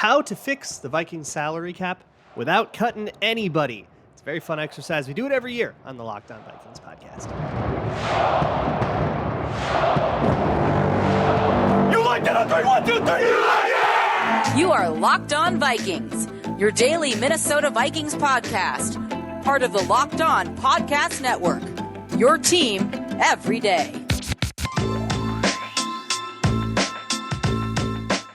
how to fix the Vikings salary cap without cutting anybody. It's a very fun exercise. We do it every year on the Locked On Vikings podcast. You like that on 3, 1, 2, 3, you like it! You are Locked On Vikings, your daily Minnesota Vikings podcast. Part of the Locked On Podcast Network, your team every day.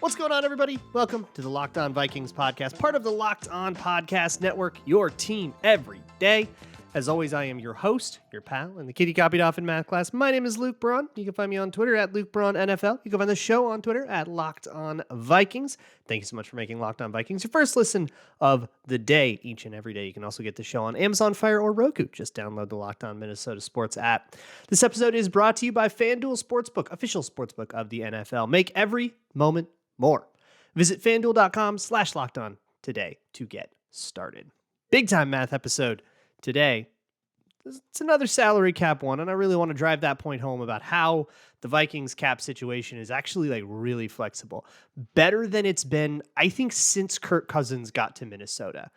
What's going on, everybody? Welcome to the Locked On Vikings podcast, part of the Locked On Podcast Network, your team every day. As always, I am your host, your pal, and the kid you copied off in math class. My name is Luke Braun. You can find me on Twitter at Luke Braun NFL. You can find the show on Twitter at Locked On Vikings. Thank you so much for making Locked On Vikings your first listen of the day, each and every day. You can also get the show on Amazon Fire or Roku. Just download the Locked On Minnesota Sports app. This episode is brought to you by FanDuel Sportsbook, official sportsbook of the NFL. Make every moment more. Visit FanDuel.com/LockedOn today to get started. Big time math episode today. It's another salary cap one, and I really want to drive that point home about how the Vikings cap situation is actually really flexible. Better than it's been, I think, since Kirk Cousins got to Minnesota.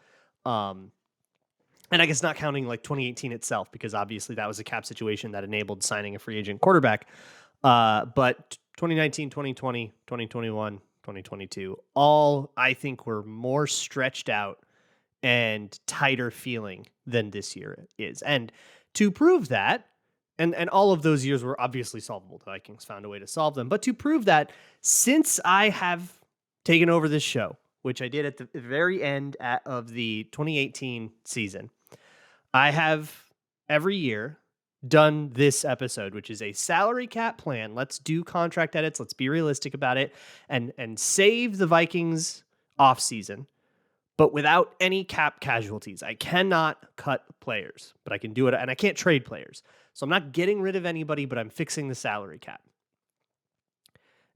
And I guess not counting 2018 itself, because obviously that was a cap situation that enabled signing a free agent quarterback. But 2019, 2020, 2021, 2022, all I think were more stretched out and tighter feeling than this year is. And to prove that, and all of those years were obviously solvable, the Vikings found a way to solve them. But to prove that, since I have taken over this show, which I did at the very end of the 2018 season, I have every year done this episode, which is a salary cap plan. Let's do contract edits. Let's be realistic about it and save the Vikings offseason, but without any cap casualties. I cannot cut players, but I can do it, and I can't trade players. So I'm not getting rid of anybody, but I'm fixing the salary cap.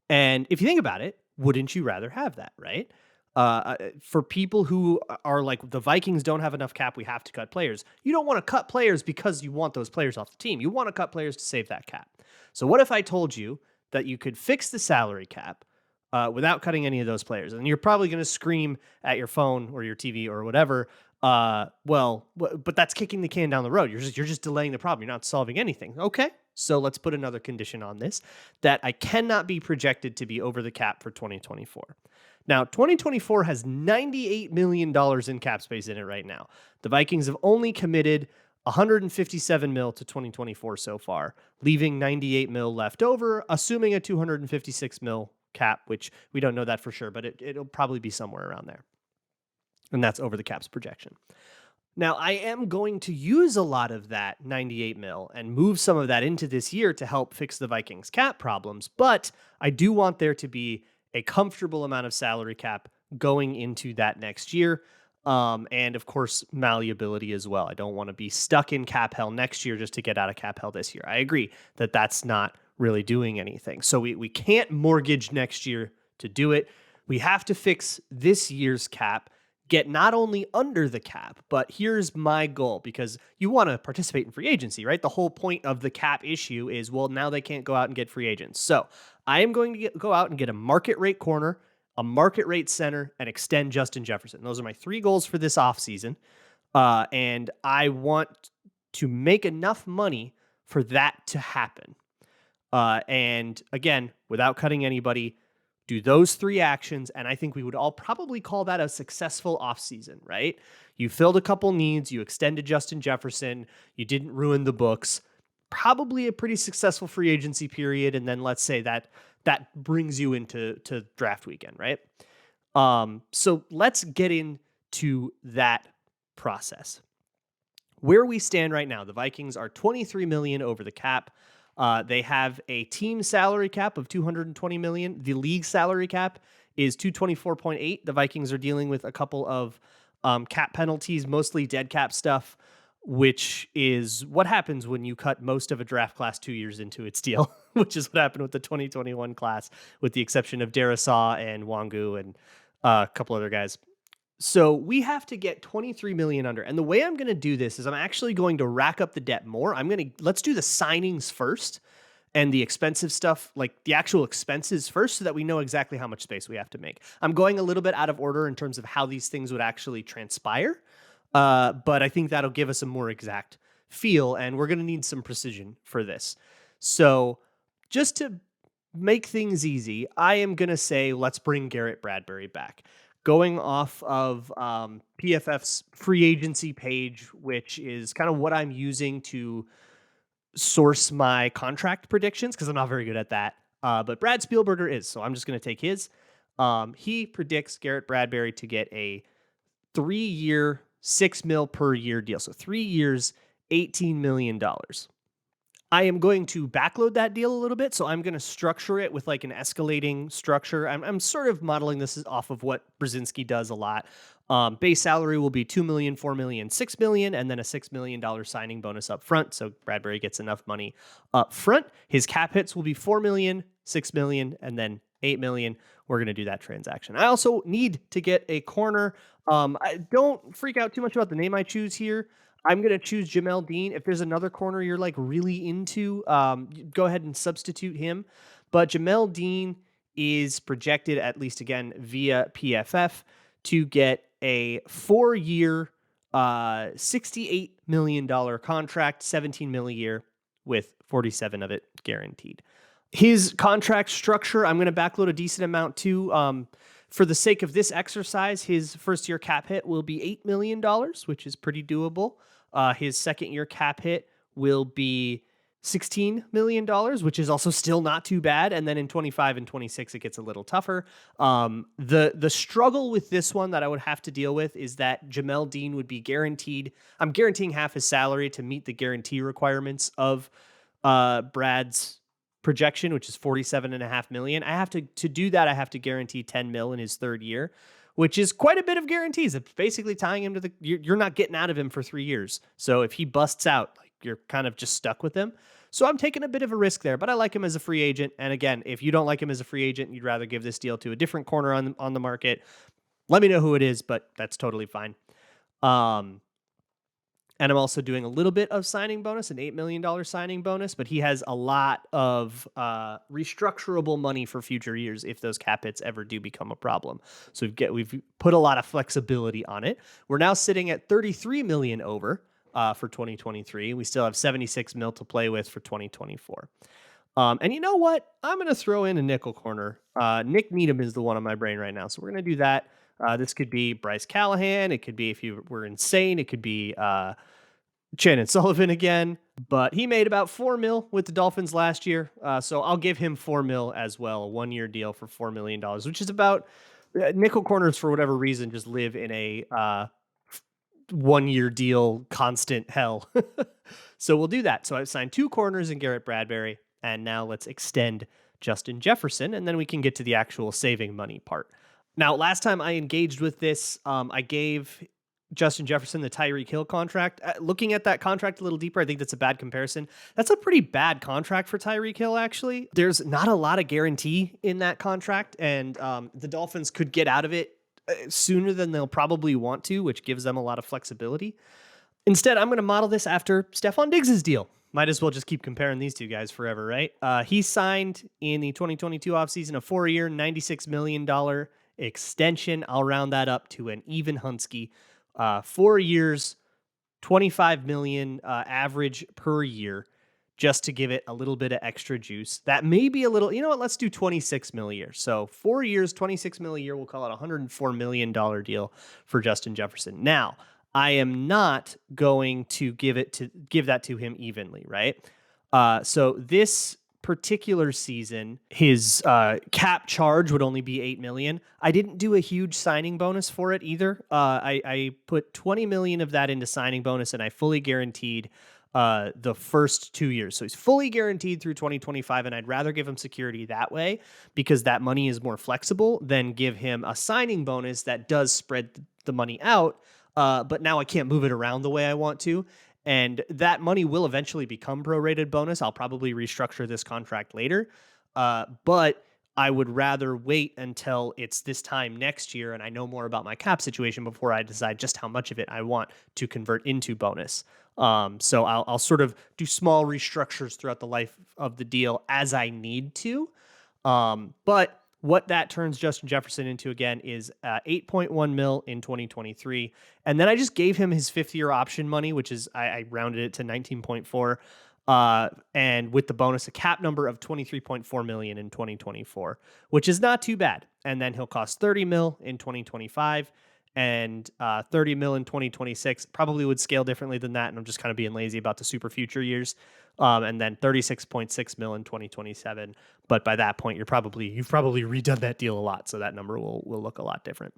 And if you think about it, wouldn't you rather have that, right? For people who are like, the Vikings don't have enough cap, we have to cut players. You don't want to cut players because you want those players off the team. You want to cut players to save that cap. So what if I told you that you could fix the salary cap without cutting any of those players? And you're probably going to scream at your phone or your TV or whatever. But that's kicking the can down the road. You're just delaying the problem. You're not solving anything. Okay. So let's put another condition on this, that I cannot be projected to be over the cap for 2024. Now, 2024 has $98 million in cap space in it right now. The Vikings have only committed $157 million to 2024 so far, leaving $98 million left over, assuming a $256 million cap, which we don't know that for sure, but it'll probably be somewhere around there. And that's over the cap's projection. Now, I am going to use a lot of that $98 million and move some of that into this year to help fix the Vikings cap problems, but I do want there to be a comfortable amount of salary cap going into that next year. And of course, malleability as well. I don't want to be stuck in cap hell next year just to get out of cap hell this year. I agree that that's not really doing anything. So we can't mortgage next year to do it. We have to fix this year's cap, get not only under the cap, but here's my goal, because you want to participate in free agency, right? The whole point of the cap issue is, well, now they can't go out and get free agents. So I am going to go out and get a market rate corner, a market rate center, and extend Justin Jefferson. Those are my 3 goals for this offseason. And I want to make enough money for that to happen. And again, without cutting anybody, do those 3 actions, and I think we would all probably call that a successful offseason, right? You filled a couple needs, you extended Justin Jefferson, you didn't ruin the books, probably a pretty successful free agency period, and then let's say that brings you into draft weekend, right? So let's get into that process. Where we stand right now, the Vikings are $23 million over the cap. They have a team salary cap of $220 million. The league salary cap is $224.8. The Vikings are dealing with a couple of cap penalties, mostly dead cap stuff, which is what happens when you cut most of a draft class 2 years into its deal, which is what happened with the 2021 class, with the exception of Darisaw and Wangu and a couple other guys. So we have to get 23 million under. And the way I'm going to do this is I'm actually going to rack up the debt more. Let's do the signings first. and the expensive stuff, like the actual expenses first, so that we know exactly how much space we have to make. I'm going a little bit out of order in terms of how these things would actually transpire, but I think that'll give us a more exact feel, and we're going to need some precision for this. So just to make things easy, I am going to say let's bring Garrett Bradbury back. Going off of PFF's free agency page, which is kind of what I'm using to source my contract predictions, because I'm not very good at that. But Brad Spielberger is, so I'm just going to take his. He predicts Garrett Bradbury to get a 3-year, $6 million per year deal. So 3 years, $18 million. I am going to backload that deal a little bit. So I'm going to structure it with like an escalating structure. I'm sort of modeling this off of what Brzezinski does a lot. Base salary will be $2 million, $4 million, $6 million, and then a $6 million signing bonus up front. So Bradbury gets enough money up front. His cap hits will be $4 million, $6 million, and then $8 million. We're going to do that transaction. I also need to get a corner. I don't freak out too much about the name I choose here. I'm going to choose Jamel Dean. If there's another corner you're like really into, go ahead and substitute him. But Jamel Dean is projected, at least again via PFF, to get a 4-year, $68 million contract, $17 million a year, with 47 of it guaranteed. His contract structure, I'm going to backload a decent amount too. For the sake of this exercise, his first year cap hit will be $8 million, which is pretty doable. His second year cap hit will be $16 million, which is also still not too bad. And then in 25 and 26, it gets a little tougher. The struggle with this one that I would have to deal with is that Jamel Dean would be guaranteed. I'm guaranteeing half his salary to meet the guarantee requirements of Brad's projection, which is $47.5 million. I have to do that. I have to guarantee $10 million in his third year, which is quite a bit of guarantees. It's basically tying him to you're not getting out of him for 3 years. So if he busts out, like, you're kind of just stuck with him. So I'm taking a bit of a risk there, but I like him as a free agent. And again, if you don't like him as a free agent, you'd rather give this deal to a different corner on the market, let me know who it is, but that's totally fine. And I'm also doing a little bit of signing bonus, an $8 million signing bonus, but he has a lot of restructurable money for future years if those cap hits ever do become a problem. So we've put a lot of flexibility on it. We're now sitting at $33 million over for 2023. We still have $76 million to play with for 2024. And you know what? I'm going to throw in a nickel corner. Nick Needham is the one on my brain right now. So we're going to do that. This could be Bryce Callahan. It could be, if you were insane, it could be Shannon Sullivan again. But he made about $4 million with the Dolphins last year. So I'll give him $4 million as well, a 1-year deal for $4 million, which is about nickel corners for whatever reason just live in a 1-year deal constant hell. So we'll do that. So I've signed 2 corners in Garrett Bradbury, and now let's extend Justin Jefferson, and then we can get to the actual saving money part. Now, last time I engaged with this, I gave Justin Jefferson the Tyreek Hill contract. Looking at that contract a little deeper, I think that's a bad comparison. That's a pretty bad contract for Tyreek Hill, actually. There's not a lot of guarantee in that contract, and the Dolphins could get out of it sooner than they'll probably want to, which gives them a lot of flexibility. Instead, I'm going to model this after Stephon Diggs' deal. Might as well just keep comparing these two guys forever, right? He signed in the 2022 offseason a 4-year, $96 million extension. I'll round that up to an even Hunsky. 4 years, $25 million average per year, just to give it a little bit of extra juice. That may be a little, you know what, let's do $26 million a year. So 4 years, $26 million a year, we'll call it a $104 million deal for Justin Jefferson. Now, I am not going to give that to him evenly, right? So this particular season, his cap charge would only be $8 million. I didn't do a huge signing bonus for it either. I put $20 million of that into signing bonus, and I fully guaranteed the first 2 years. So he's fully guaranteed through 2025, and I'd rather give him security that way because that money is more flexible than give him a signing bonus that does spread the money out. But now I can't move it around the way I want to. And that money will eventually become prorated bonus. I'll probably restructure this contract later. But I would rather wait until it's this time next year and I know more about my cap situation before I decide just how much of it I want to convert into bonus. So I'll sort of do small restructures throughout the life of the deal as I need to. But what that turns Justin Jefferson into again is 8.1 mil in 2023. And then I just gave him his 5th-year option money, which is I rounded it to 19.4. And with the bonus, a cap number of 23.4 million in 2024, which is not too bad. And then he'll cost 30 mil in 2025 and 30 mil in 2026. Probably would scale differently than that. And I'm just kind of being lazy about the super future years. And then 36.6 mil in 2027. But by that point, you've probably redone that deal a lot. So that number will look a lot different.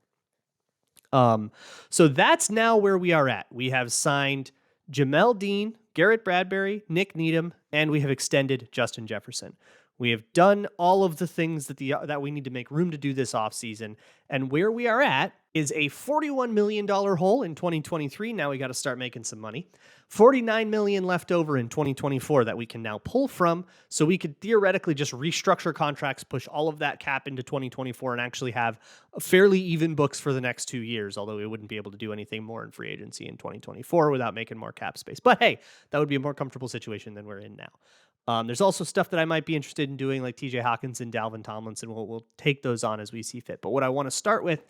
So that's now where we are at. We have signed Jamel Dean, Garrett Bradbury, Nick Needham, and we have extended Justin Jefferson. We have done all of the things that we need to make room to do this offseason. And where we are at is a $41 million hole in 2023. Now we got to start making some money. $49 million left over in 2024 that we can now pull from. So we could theoretically just restructure contracts, push all of that cap into 2024 and actually have fairly even books for the next 2 years, although we wouldn't be able to do anything more in free agency in 2024 without making more cap space. But hey, that would be a more comfortable situation than we're in now. There's also stuff that I might be interested in doing, like TJ Hawkinson, Dalvin Tomlinson. We'll take those on as we see fit. But what I want to start with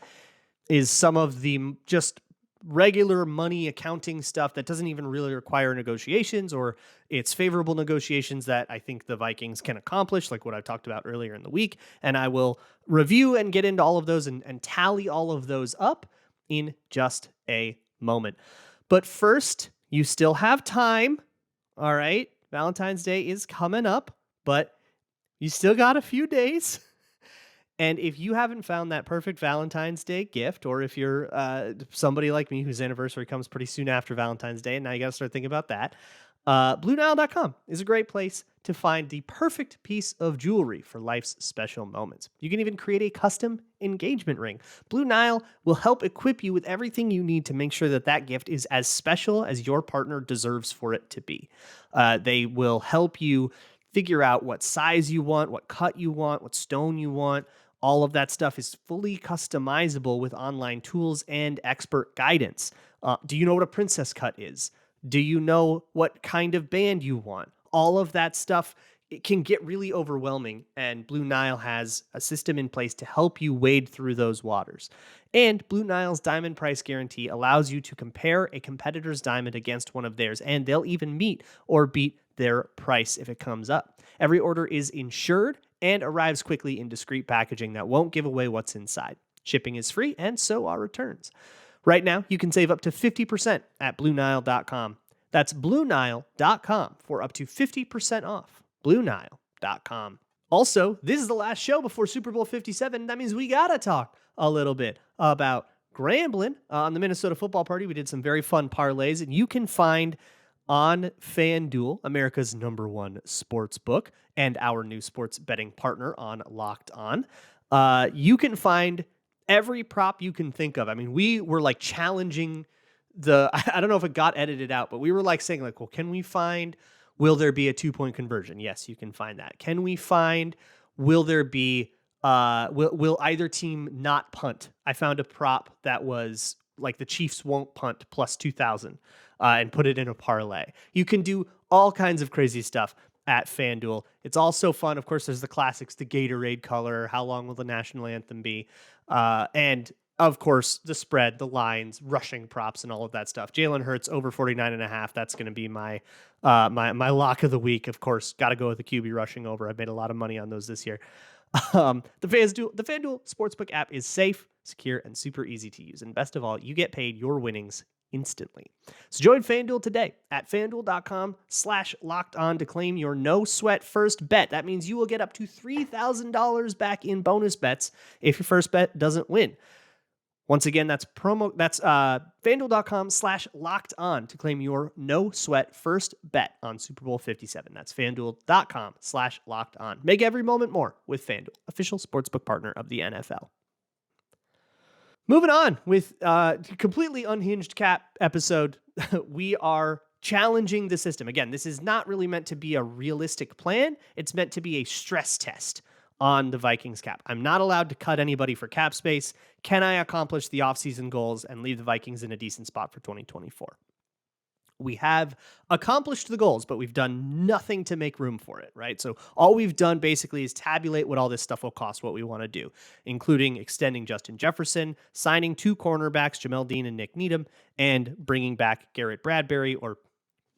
is some of the just regular money accounting stuff that doesn't even really require negotiations, or it's favorable negotiations that I think the Vikings can accomplish, like what I talked about earlier in the week. And I will review and get into all of those and tally all of those up in just a moment. But first, you still have time. All right. Valentine's Day is coming up, but you still got a few days. And if you haven't found that perfect Valentine's Day gift, or if you're somebody like me whose anniversary comes pretty soon after Valentine's Day, and now you got to start thinking about that, BlueNile.com is a great place to find the perfect piece of jewelry for life's special moments. You can even create a custom engagement ring. Blue Nile will help equip you with everything you need to make sure that that gift is as special as your partner deserves for it to be. They will help you figure out what size you want, what cut you want, what stone you want. All of that stuff is fully customizable with online tools and expert guidance. Do you know what a princess cut is? Do you know what kind of band you want? All of that stuff, it can get really overwhelming, and Blue Nile has a system in place to help you wade through those waters. And Blue Nile's diamond price guarantee allows you to compare a competitor's diamond against one of theirs, and they'll even meet or beat their price if it comes up. Every order is insured and arrives quickly in discreet packaging that won't give away what's inside. Shipping is free, and so are returns. Right now, you can save up to 50% at BlueNile.com. That's BlueNile.com for up to 50% off. BlueNile.com. Also, this is the last show before Super Bowl 57. That means we got to talk a little bit about Grambling. On the Minnesota Football Party, we did some very fun parlays, and you can find on FanDuel, America's #1 sports book, and our new sports betting partner on Locked On. You can find every prop you can think of. I mean, we were like challenging I don't know if it got edited out, but we were like saying like, well, can we find, will there be a 2-point conversion? Yes, you can find that. Can we find, will there be, will either team not punt? I found a prop that was like the Chiefs won't punt plus 2,000 and put it in a parlay. You can do all kinds of crazy stuff at FanDuel. It's also fun. Of course, there's the classics, the Gatorade color, how long will the national anthem be? And of course, the spread, the lines, rushing props, and all of that stuff. Jalen Hurts over 49.5. That's going to be my lock of the week. Of course, got to go with the QB rushing over. I've made a lot of money on those this year. The FanDuel Sportsbook app is safe, secure, and super easy to use. And best of all, you get paid your winnings instantly. So join FanDuel today at FanDuel.com/lockedon to claim your no sweat first bet. That means you will get up to $3,000 back in bonus bets if your first bet doesn't win. Once again, that's FanDuel.com/lockedon to claim your no sweat first bet on Super Bowl 57. That's FanDuel.com/lockedon. Make every moment more with FanDuel, official sportsbook partner of the NFL. Moving on with completely unhinged cap episode, we are challenging the system. Again, this is not really meant to be a realistic plan. It's meant to be a stress test on the Vikings cap. I'm not allowed to cut anybody for cap space. Can I accomplish the offseason goals and leave the Vikings in a decent spot for 2024? We have accomplished the goals, but we've done nothing to make room for it, right? So all we've done basically is tabulate what all this stuff will cost, what we want to do, including extending Justin Jefferson, signing 2 cornerbacks, Jamel Dean and Nick Needham, and bringing back Garrett Bradbury, or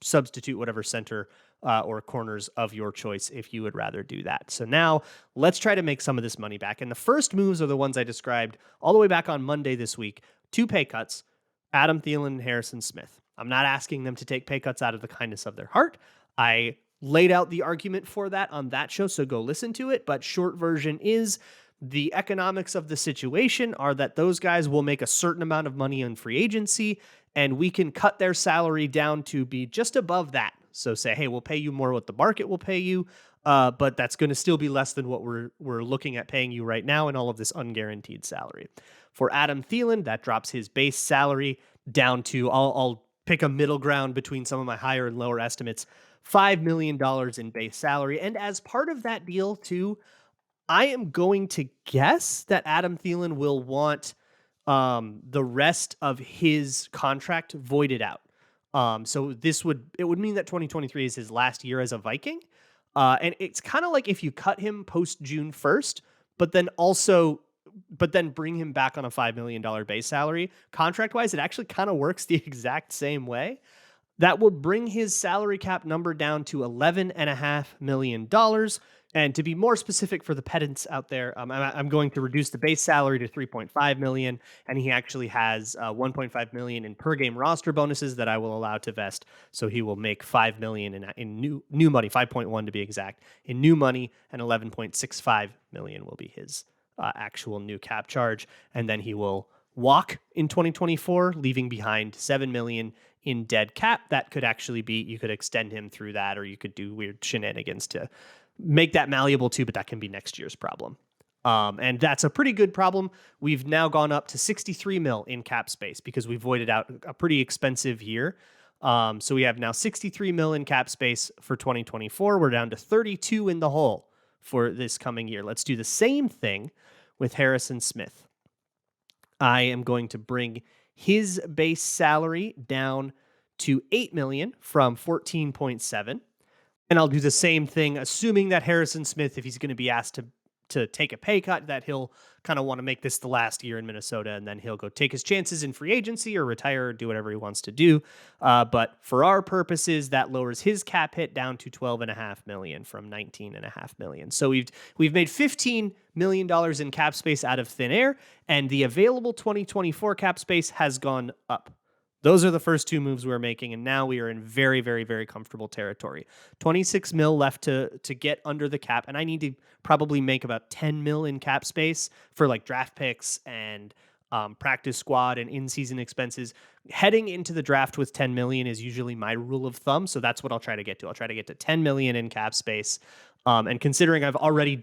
substitute whatever center or corners of your choice if you would rather do that. So now let's try to make some of this money back. And the first moves are the ones I described all the way back on Monday this week. 2 pay cuts, Adam Thielen and Harrison Smith. I'm not asking them to take pay cuts out of the kindness of their heart. I laid out the argument for that on that show, so go listen to it. But short version is the economics of the situation are that those guys will make a certain amount of money in free agency, and we can cut their salary down to be just above that. So say, hey, we'll pay you more what the market will pay you, but that's going to still be less than what we're looking at paying you right now and all of this unguaranteed salary. For Adam Thielen, that drops his base salary down to, I'll pick a middle ground between some of my higher and lower estimates, $5 million in base salary. And as part of that deal too, I am going to guess that Adam Thielen will want the rest of his contract voided out. So it would mean that 2023 is his last year as a Viking. And it's kind of like if you cut him post June 1st, but then bring him back on a $5 million base salary. Contract-wise, it actually kind of works the exact same way. That will bring his salary cap number down to $11.5 million. And to be more specific for the pedants out there, I'm going to reduce the base salary to $3.5 million, and he actually has $1.5 million in per-game roster bonuses that I will allow to vest. So he will make $5 million in new money, 5.1 to be exact, in new money, and $11.65 million will be his actual new cap charge, and then he will walk in 2024, leaving behind $7 million in dead cap. That could actually be, you could extend him through that, or you could do weird shenanigans to make that malleable too, but that can be next year's problem. And that's a pretty good problem. We've now gone up to 63 mil in cap space because we voided out a pretty expensive year. So we have now 63 mil in cap space for 2024. We're down to 32 in the hole for this coming year. Let's do the same thing with Harrison Smith. I am going to bring his base salary down to $8 million from $14.7. And I'll do the same thing, assuming that Harrison Smith, if he's going to be asked to take a pay cut, that he'll kind of want to make this the last year in Minnesota, and then he'll go take his chances in free agency or retire or do whatever he wants to do. But for our purposes, that lowers his cap hit down to $12.5 million from $19.5 million. So we've made $15 million in cap space out of thin air, and the available 2024 cap space has gone up. Those are the first 2 moves we're making, and now we are in very, very, very comfortable territory. 26 mil left to get under the cap, and I need to probably make about 10 mil in cap space for like draft picks and practice squad and in-season expenses. Heading into the draft with 10 million is usually my rule of thumb, so that's what I'll try to get to. I'll try to get to 10 million in cap space. And considering I've already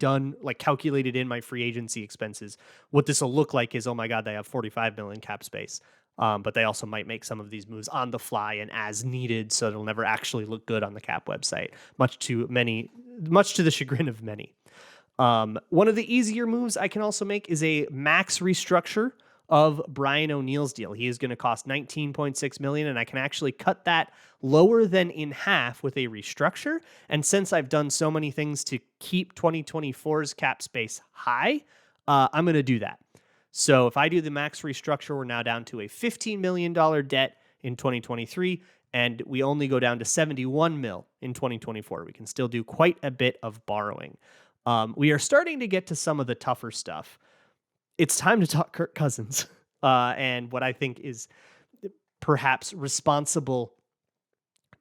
calculated in my free agency expenses, what this will look like is, oh my God, they have 45 million cap space. But they also might make some of these moves on the fly and as needed, so it'll never actually look good on the cap website, much to the chagrin of many. One of the easier moves I can also make is a max restructure of Brian O'Neill's deal. He is going to cost $19.6 million, and I can actually cut that lower than in half with a restructure. And since I've done so many things to keep 2024's cap space high, I'm going to do that. So if I do the max restructure, we're now down to a $15 million debt in 2023, and we only go down to 71 mil in 2024. We can still do quite a bit of borrowing. We are starting to get to some of the tougher stuff. It's time to talk Kirk Cousins and what I think is perhaps responsible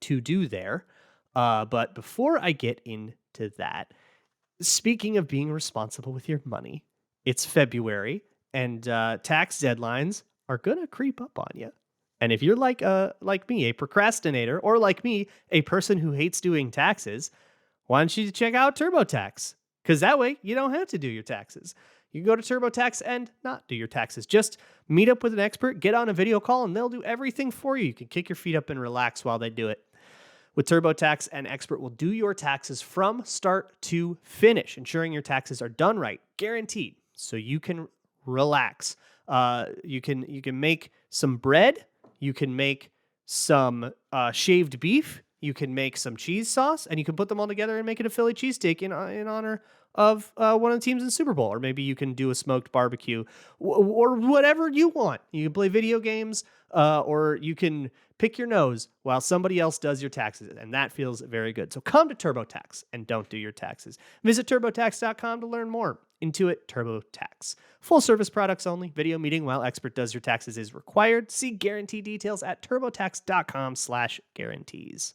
to do there. But before I get into that, speaking of being responsible with your money, it's February. And tax deadlines are going to creep up on you. And if you're like me, a procrastinator, or like me, a person who hates doing taxes, why don't you check out TurboTax? Because that way you don't have to do your taxes. You can go to TurboTax and not do your taxes. Just meet up with an expert, get on a video call, and they'll do everything for you. You can kick your feet up and relax while they do it. With TurboTax, an expert will do your taxes from start to finish, ensuring your taxes are done right, guaranteed, so you can relax. You can make some bread, you can make some shaved beef, you can make some cheese sauce, and you can put them all together and make it a Philly cheesesteak in honor of one of the teams in the Super Bowl. Or maybe you can do a smoked barbecue or whatever you want. You can play video games or you can pick your nose while somebody else does your taxes. And that feels very good. So come to TurboTax and don't do your taxes. Visit TurboTax.com to learn more. Intuit TurboTax. Full service products only. Video meeting while expert does your taxes is required. See guarantee details at TurboTax.com/guarantees.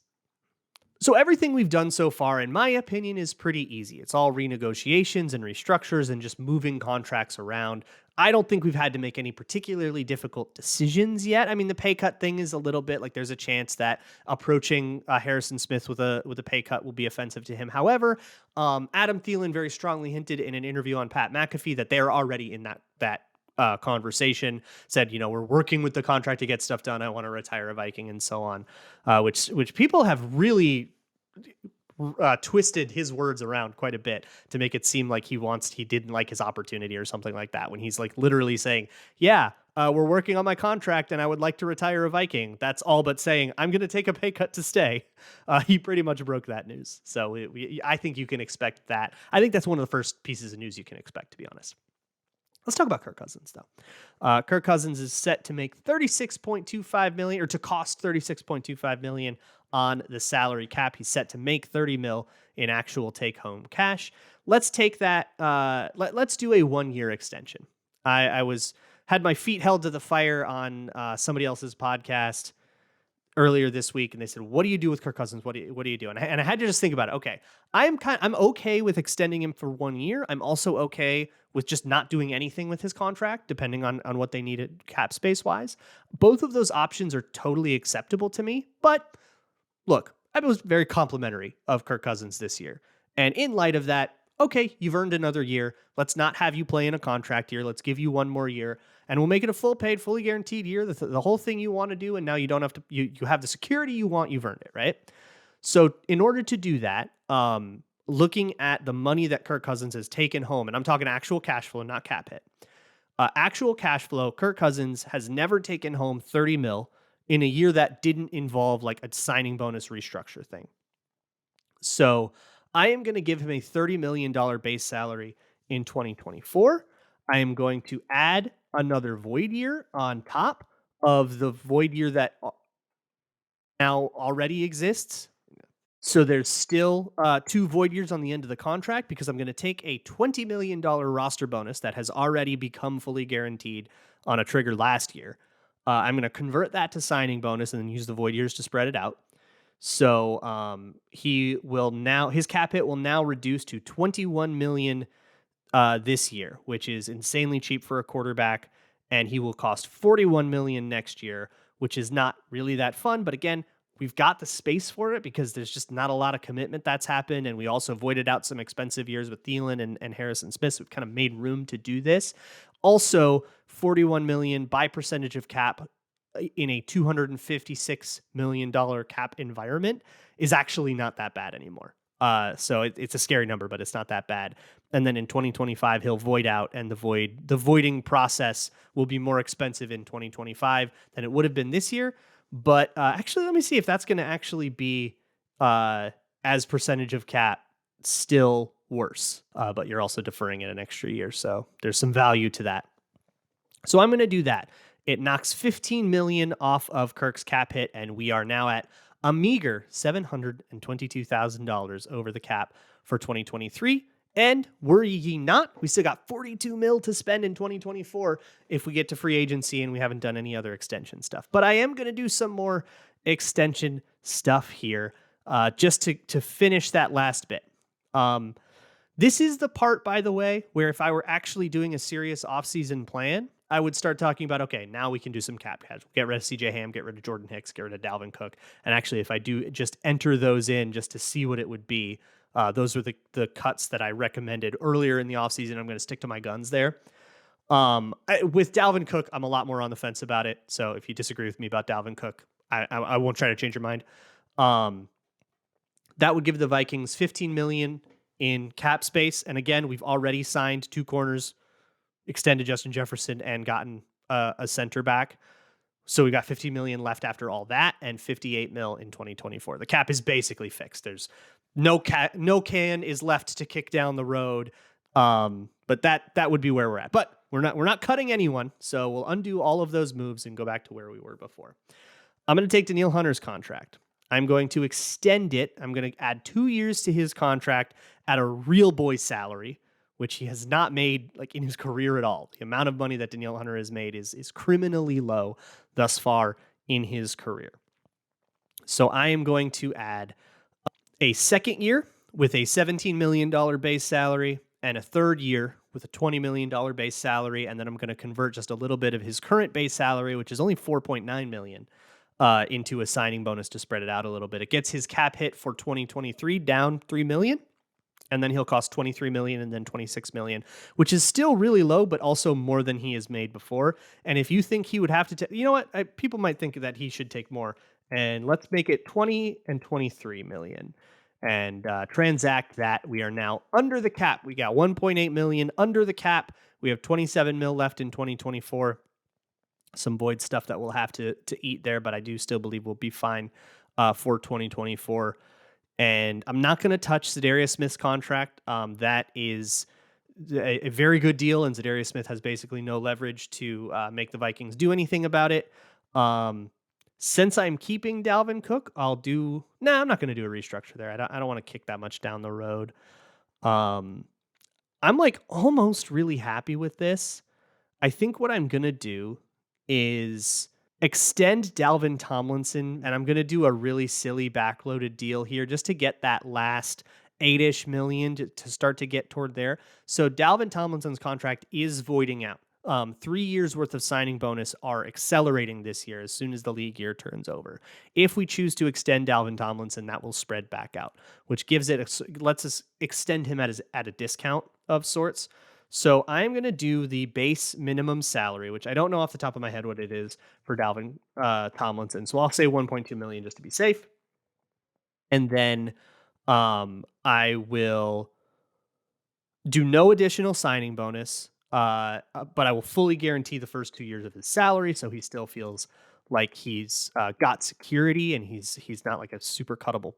So everything we've done so far, in my opinion, is pretty easy. It's all renegotiations and restructures and just moving contracts around. I don't think we've had to make any particularly difficult decisions yet. I mean, the pay cut thing is a little bit like there's a chance that approaching Harrison Smith with a pay cut will be offensive to him. However, Adam Thielen very strongly hinted in an interview on Pat McAfee that they're already in that conversation, said, we're working with the contract to get stuff done. I want to retire a Viking and so on, which people have really twisted his words around quite a bit to make it seem like he didn't like his opportunity or something like that. When he's like literally saying, we're working on my contract and I would like to retire a Viking. That's all but saying, I'm going to take a pay cut to stay. He pretty much broke that news. So I think you can expect that. I think that's one of the first pieces of news you can expect, to be honest. Let's talk about Kirk Cousins, though. Kirk Cousins is set to make $36.25 million, or to cost $36.25 million on the salary cap. He's set to make $30 million in actual take-home cash. Let's take that. Let's do a 1-year extension. I had my feet held to the fire on somebody else's podcast earlier this week, and they said, "What do you do with Kirk Cousins? What do you do?" And I had to just think about it. Okay, I'm okay with extending him for 1 year. I'm also okay with just not doing anything with his contract, depending on what they needed cap space wise. Both of those options are totally acceptable to me. But look, I was very complimentary of Kirk Cousins this year, and in light of that, okay, you've earned another year. Let's not have you play in a contract year. Let's give you one more year, and we'll make it a full paid, fully guaranteed year. The whole thing you want to do, and now you don't have to. You have the security you want. You've earned it, right? So in order to do that, looking at the money that Kirk Cousins has taken home, and I'm talking actual cash flow, not cap hit. Actual cash flow, Kirk Cousins has never taken home $30 million in a year that didn't involve like a signing bonus restructure thing. So I am going to give him a $30 million base salary in 2024. I am going to add another void year on top of the void year that now already exists. So there's still 2 void years on the end of the contract, because I'm going to take a $20 million roster bonus that has already become fully guaranteed on a trigger last year. I'm going to convert that to signing bonus and then use the void years to spread it out. So his cap hit will now reduce to $21 million this year, which is insanely cheap for a quarterback, and he will cost $41 million next year, which is not really that fun. But again, we've got the space for it because there's just not a lot of commitment that's happened. And we also voided out some expensive years with Thielen and Harrison Smith. So we've kind of made room to do this. Also, $41 million by percentage of cap in a $256 million cap environment is actually not that bad anymore. So it's a scary number, but it's not that bad. And then in 2025, he'll void out, and the voiding process will be more expensive in 2025 than it would have been this year. But actually, let me see if that's going to actually be as percentage of cap still worse. But you're also deferring it an extra year, so there's some value to that. So I'm going to do that. It knocks $15 million off of Kirk's cap hit, and we are now at a meager $722,000 over the cap for 2023. And worry ye not, we still got $42 million to spend in 2024 if we get to free agency and we haven't done any other extension stuff. But I am going to do some more extension stuff here just to finish that last bit. This is the part, by the way, where if I were actually doing a serious offseason plan, I would start talking about, okay, now we can do some cap cuts. Get rid of CJ Ham, get rid of Jordan Hicks, get rid of Dalvin Cook. And actually, if I do just enter those in just to see what it would be, those are the cuts that I recommended earlier in the offseason. I'm going to stick to my guns there. With Dalvin Cook, I'm a lot more on the fence about it. So if you disagree with me about Dalvin Cook, I won't try to change your mind. That would give the Vikings $15 million in cap space. And again, we've already signed 2 corners, extended Justin Jefferson, and gotten a center back. So we got $50 million left after all that, and $58 million in 2024. The cap is basically fixed. There's no can is left to kick down the road. But that would be where we're at. But we're not cutting anyone, so we'll undo all of those moves and go back to where we were before. I'm going to take Danielle Hunter's contract. I'm going to extend it. I'm going to add 2 years to his contract at a real boy salary, which he has not made like in his career at all. The amount of money that Danielle Hunter has made is criminally low thus far in his career. So I am going to add a second year with a $17 million base salary and a third year with a $20 million base salary. And then I'm going to convert just a little bit of his current base salary, which is only $4.9 million, into a signing bonus to spread it out a little bit. It gets his cap hit for 2023 down $3 million. And then he'll cost $23 million and then $26 million, which is still really low, but also more than he has made before. And if you think he would have to you know what? People might think that he should take more. And let's make it 20 and 23 million and transact that. We are now under the cap. We got 1.8 million under the cap. We have 27 mil left in 2024. Some void stuff that we'll have to eat there, but I do still believe we'll be fine for 2024. And I'm not going to touch Za'Darius Smith's contract. That is a very good deal, and Za'Darius Smith has basically no leverage to make the Vikings do anything about it. Since I'm keeping Dalvin Cook, I'm not going to do a restructure there. I don't want to kick that much down the road. I'm like almost really happy with this. I think what I'm going to do is extend Dalvin Tomlinson, and I'm going to do a really silly backloaded deal here just to get that last 8-ish million to start to get toward there. So Dalvin Tomlinson's contract is voiding out. 3 years worth of signing bonus are accelerating this year as soon as the league year turns over. If we choose to extend Dalvin Tomlinson, that will spread back out, which lets us extend him at a discount of sorts. So I'm going to do the base minimum salary, which I don't know off the top of my head what it is for Dalvin Tomlinson. So I'll say 1.2 million just to be safe. And then I will do no additional signing bonus, but I will fully guarantee the first 2 years of his salary, so he still feels like he's got security and he's not like a super cuttable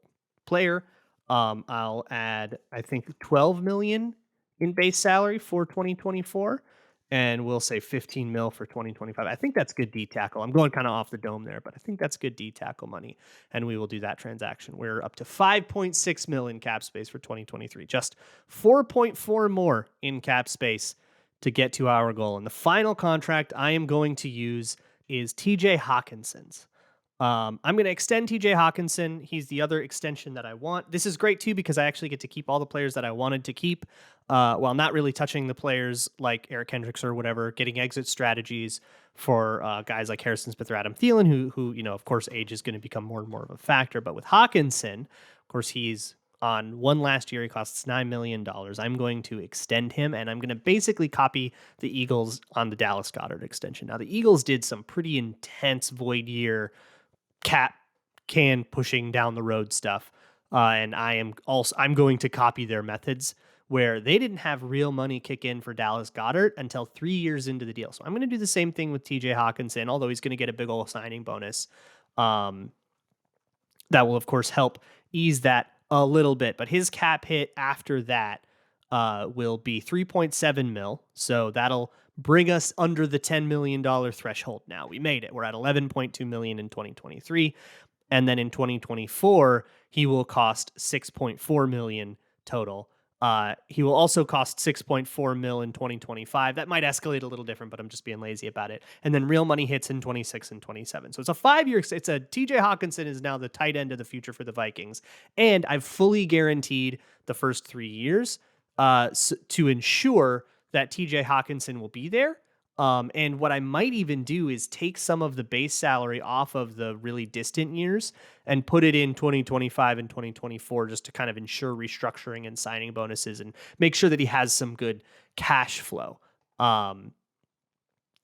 player. I'll add, I think, 12 million in base salary for 2024, and we'll say 15 mil for 2025. I think that's good D tackle. I'm going kind of off the dome there, but I think that's good D tackle money, and we will do that transaction. We're up to 5.6 mil in cap space for 2023, just 4.4 more in cap space to get to our goal. And the final contract I am going to use is TJ Hawkinson's. I'm going to extend TJ Hawkinson. He's the other extension that I want. This is great too, because I actually get to keep all the players that I wanted to keep, while not really touching the players like Eric Hendricks or whatever, getting exit strategies for guys like Harrison Smith or Adam Thielen, who, of course, age is going to become more and more of a factor. But with Hawkinson, of course, he's on one last year. He costs $9 million. I'm going to extend him, and I'm going to basically copy the Eagles on the Dallas Goedert extension. Now, the Eagles did some pretty intense void year cap can pushing down the road stuff. And I'm going to copy their methods, where they didn't have real money kick in for Dallas Goedert until 3 years into the deal. So I'm going to do the same thing with TJ Hawkinson, although he's going to get a big old signing bonus. That will, of course, help ease that a little bit, but his cap hit after that will be 3.7 mil. So that'll bring us under the $10 million threshold. Now we made it. We're at 11.2 million in 2023. And then in 2024, he will cost 6.4 million total. He will also cost 6.4 mil in 2025. That might escalate a little different, but I'm just being lazy about it. And then real money hits in 26 and 27. So it's a 5-year, TJ Hawkinson is now the tight end of the future for the Vikings. And I've fully guaranteed the first 3 years to ensure that TJ Hawkinson will be there. And what I might even do is take some of the base salary off of the really distant years and put it in 2025 and 2024, just to kind of ensure restructuring and signing bonuses and make sure that he has some good cash flow,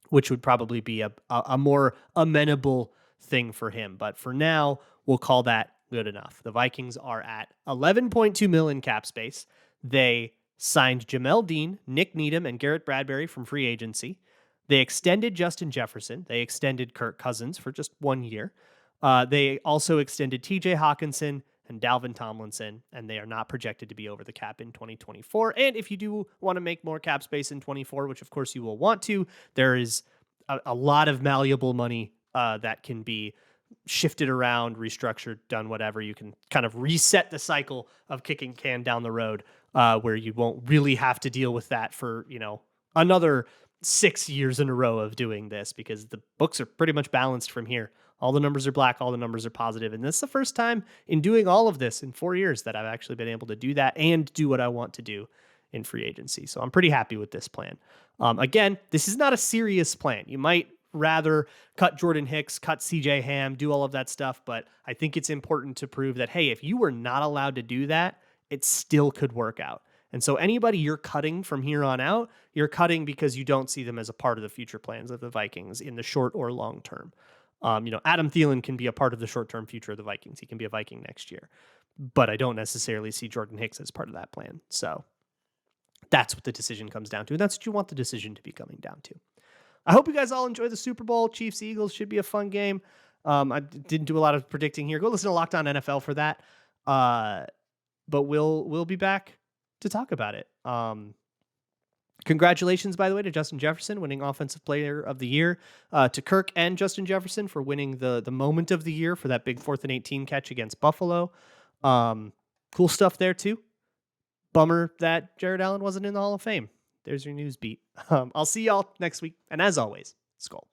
which would probably be a more amenable thing for him. But for now, we'll call that good enough. The Vikings are at 11.2 million cap space. They signed Jamel Dean, Nick Needham, and Garrett Bradbury from free agency. They extended Justin Jefferson. They extended Kirk Cousins for just 1 year. They also extended TJ Hawkinson and Dalvin Tomlinson, and they are not projected to be over the cap in 2024. And if you do want to make more cap space in 24, which of course you will want to, there is a lot of malleable money that can be shifted around, restructured, done whatever. You can kind of reset the cycle of kicking can down the road where you won't really have to deal with that for, another 6 years in a row of doing this, because the books are pretty much balanced from here. All the numbers are black, all the numbers are positive. And this is the first time in doing all of this in 4 years that I've actually been able to do that and do what I want to do in free agency. So I'm pretty happy with this plan. Again, this is not a serious plan. You might rather cut Jordan Hicks, cut CJ Ham, do all of that stuff. But I think it's important to prove that, hey, if you were not allowed to do that, it still could work out. And so anybody you're cutting from here on out, you're cutting because you don't see them as a part of the future plans of the Vikings in the short or long term. Adam Thielen can be a part of the short-term future of the Vikings. He can be a Viking next year, but I don't necessarily see Jordan Hicks as part of that plan. So that's what the decision comes down to. And that's what you want the decision to be coming down to. I hope you guys all enjoy the Super Bowl. Chiefs Eagles should be a fun game. I didn't do a lot of predicting here. Go listen to Locked On NFL for that. But we'll be back to talk about it. Congratulations, by the way, to Justin Jefferson winning Offensive Player of the Year, to Kirk and Justin Jefferson for winning the moment of the year for that big 4th and 18 catch against Buffalo. Cool stuff there too. Bummer that Jared Allen wasn't in the Hall of Fame. There's your news beat. I'll see y'all next week. And as always, Skull.